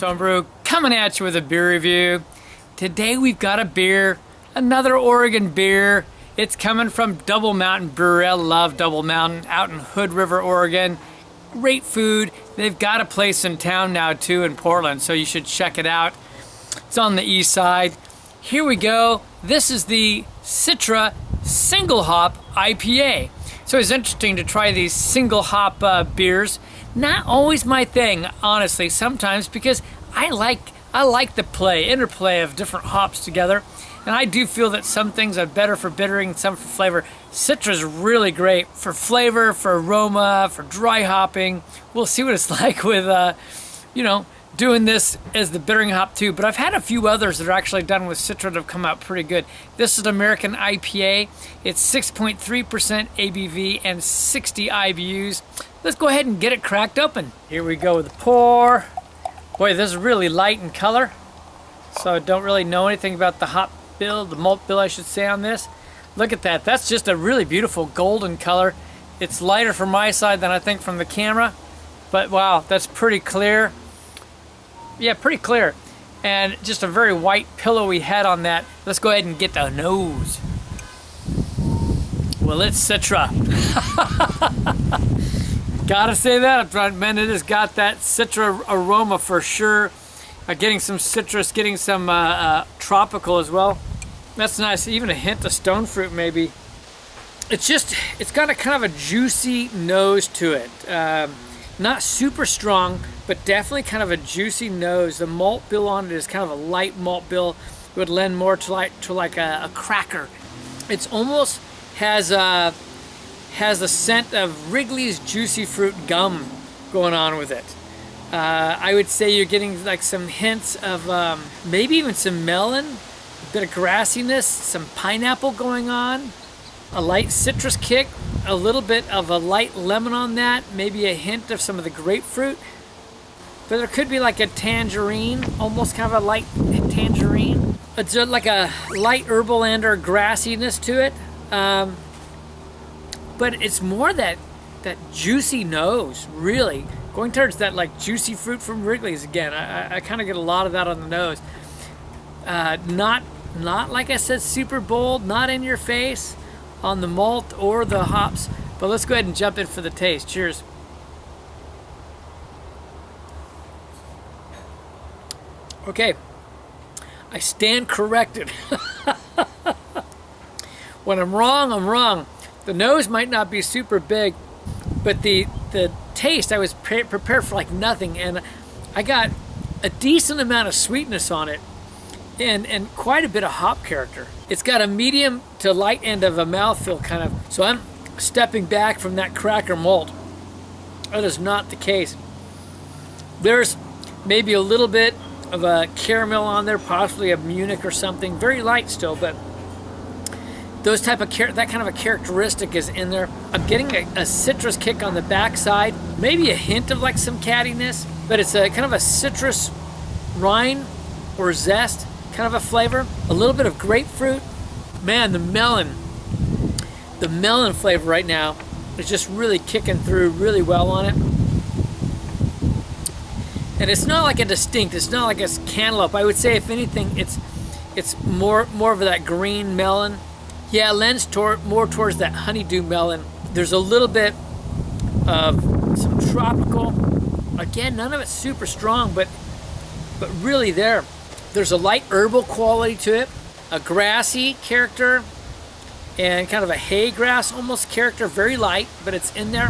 Lawrence Homebrew coming at you with a beer review. Today we've got a beer, another Oregon beer. It's coming from Double Mountain Brewery. I love Double Mountain out in Hood River, Oregon. Great food. They've got a place in town now too in Portland, so you should check it out. It's on the east side. Here we go. This is the Citra Single Hop IPA. So it's interesting to try these single hop beers. Not always my thing, honestly, sometimes, because I like the interplay of different hops together. And I do feel that some things are better for bittering, some for flavor. Citra's really great for flavor, for aroma, for dry hopping. We'll see what it's like with, doing this as the bittering hop too. But I've had a few others that are actually done with Citra that have come out pretty good. This is an American IPA. It's 6.3% ABV and 60 IBUs. Let's go ahead and get it cracked open. Here we go with the pour. Boy, this is really light in color, so I don't really know anything about the hop bill, the malt bill I should say on this. Look at that. That's just a really beautiful golden color. It's lighter from my side than I think from the camera, but wow, that's pretty clear. Yeah, pretty clear. And just a very white pillowy head on that. Let's go ahead and get the nose. Well, it's Citra. Gotta say that, man, it has got that Citra aroma for sure. Getting some citrus, getting some tropical as well. That's nice, even a hint of stone fruit maybe. It's got a kind of a juicy nose to it. Not super strong, but definitely kind of a juicy nose. The malt bill on it is kind of a light malt bill. It would lend more to like a cracker. It's almost has a scent of Wrigley's Juicy Fruit gum going on with it. I would say you're getting like some hints of maybe even some melon, a bit of grassiness, some pineapple going on, a light citrus kick, a little bit of a light lemon on that, maybe a hint of some of the grapefruit. But there could be like a tangerine, almost kind of a light tangerine. It's like a light herbal and or grassiness to it. But it's more that juicy nose, really. Going towards that like juicy fruit from Wrigley's again. I kind of get a lot of that on the nose. Not like I said, super bold, not in your face on the malt or the hops. But let's go ahead and jump in for the taste. Cheers. Okay, I stand corrected. When I'm wrong, I'm wrong. The nose might not be super big, but the taste, I was prepared for like nothing, and I got a decent amount of sweetness on it and quite a bit of hop character. It's got a medium to light end of a mouthfeel kind of, so I'm stepping back from that cracker malt. That is not the case. There's maybe a little bit of a caramel on there, possibly a Munich or something, very light still, but those type of that kind of a characteristic is in there. I'm getting a citrus kick on the backside, maybe a hint of like some cattiness, but it's a kind of a citrus rind or zest kind of a flavor. A little bit of grapefruit. Man, the melon flavor right now is just really kicking through really well on it. And it's not like it's not like a cantaloupe. I would say if anything, it's more of that green melon. Yeah, it lends more towards that honeydew melon. There's a little bit of some tropical. Again, none of it's super strong, but really there. There's a light herbal quality to it, a grassy character, and kind of a hay grass almost character, very light, but it's in there.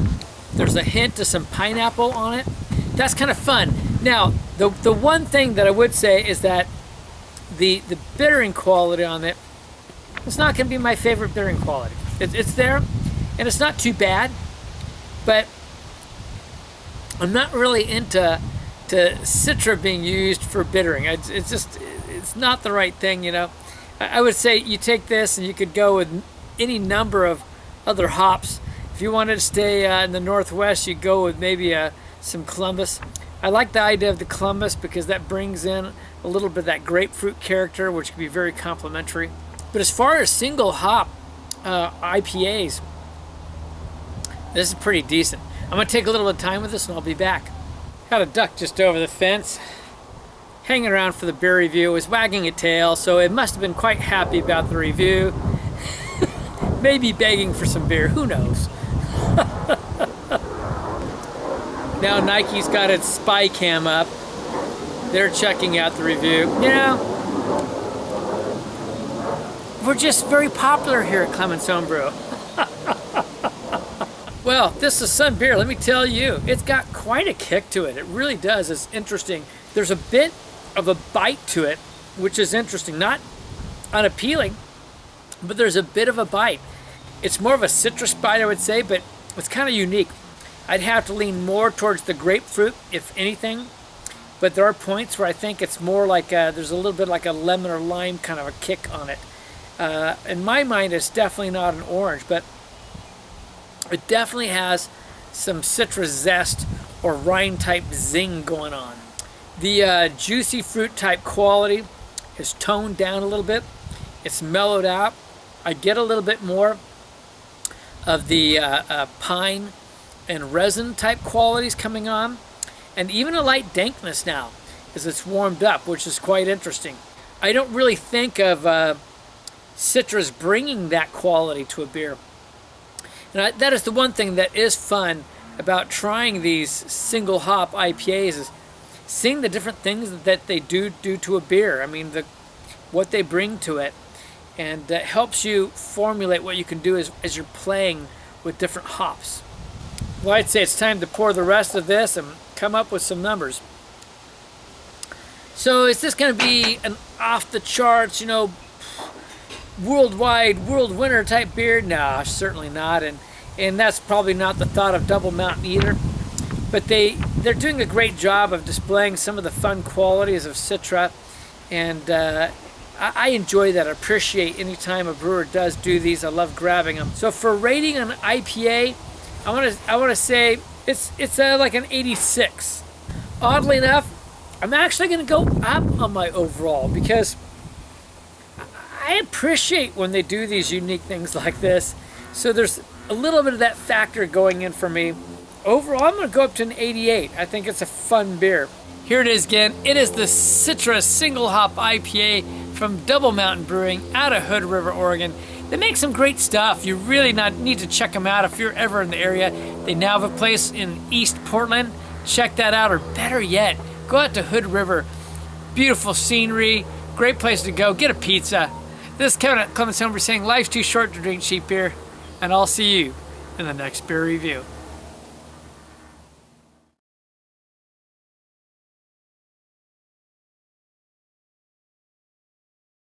There's a hint of some pineapple on it. That's kind of fun. Now, the one thing that I would say is that the bittering quality on it, it's not going to be my favorite bittering quality. It's there, and it's not too bad, but I'm not really into Citra being used for bittering. It's not the right thing, you know. I would say you take this and you could go with any number of other hops. If you wanted to stay in the Northwest, you go with maybe some Columbus. I like the idea of the Columbus because that brings in a little bit of that grapefruit character, which can be very complimentary. But as far as single hop IPAs, this is pretty decent. I'm gonna take a little bit of time with this and I'll be back. Got a duck just over the fence. hanging around for the beer review. It was wagging a tail, so it must have been quite happy about the review. Maybe begging for some beer, who knows? Now Nike's got its spy cam up. They're checking out the review. You know, we're just very popular here at Clement's Homebrew. Well, this is some beer, let me tell you. It's got quite a kick to it. It really does. It's interesting. There's a bit of a bite to it, which is interesting. Not unappealing, but there's a bit of a bite. It's more of a citrus bite, I would say, but it's kind of unique. I'd have to lean more towards the grapefruit, if anything. But there are points where I think it's more like there's a little bit like a lemon or lime kind of a kick on it. In my mind, it's definitely not an orange, but it definitely has some citrus zest or rind type zing going on. The juicy fruit type quality is toned down a little bit. It's mellowed out. I get a little bit more of the pine and resin type qualities coming on, and even a light dankness now as it's warmed up, which is quite interesting. I don't really think of citrus bringing that quality to a beer. And that is the one thing that is fun about trying these single hop IPAs, is seeing the different things that they do to a beer. I mean, what they bring to it, and that helps you formulate what you can do as you're playing with different hops. Well, I'd say it's time to pour the rest of this and come up with some numbers. So is this going to be an off the charts, you know, worldwide, world winner type beer? No, certainly not. And that's probably not the thought of Double Mountain either. But they're doing a great job of displaying some of the fun qualities of Citra, and I enjoy that. I appreciate any time a brewer does do these. I love grabbing them. So for rating an IPA, I want to say it's like an 86. Oddly enough, I'm actually going to go up on my overall, because I appreciate when they do these unique things like this. So there's a little bit of that factor going in for me. Overall, I'm going to go up to an 88. I think it's a fun beer. Here it is again. It is the Citra Single Hop IPA from Double Mountain Brewing out of Hood River, Oregon. They make some great stuff. You really need to check them out if you're ever in the area. They now have a place in East Portland. Check that out, or better yet, go out to Hood River. Beautiful scenery, great place to go. Get a pizza. This is Kevin at Clement's Homebrew saying life's too short to drink cheap beer, and I'll see you in the next beer review.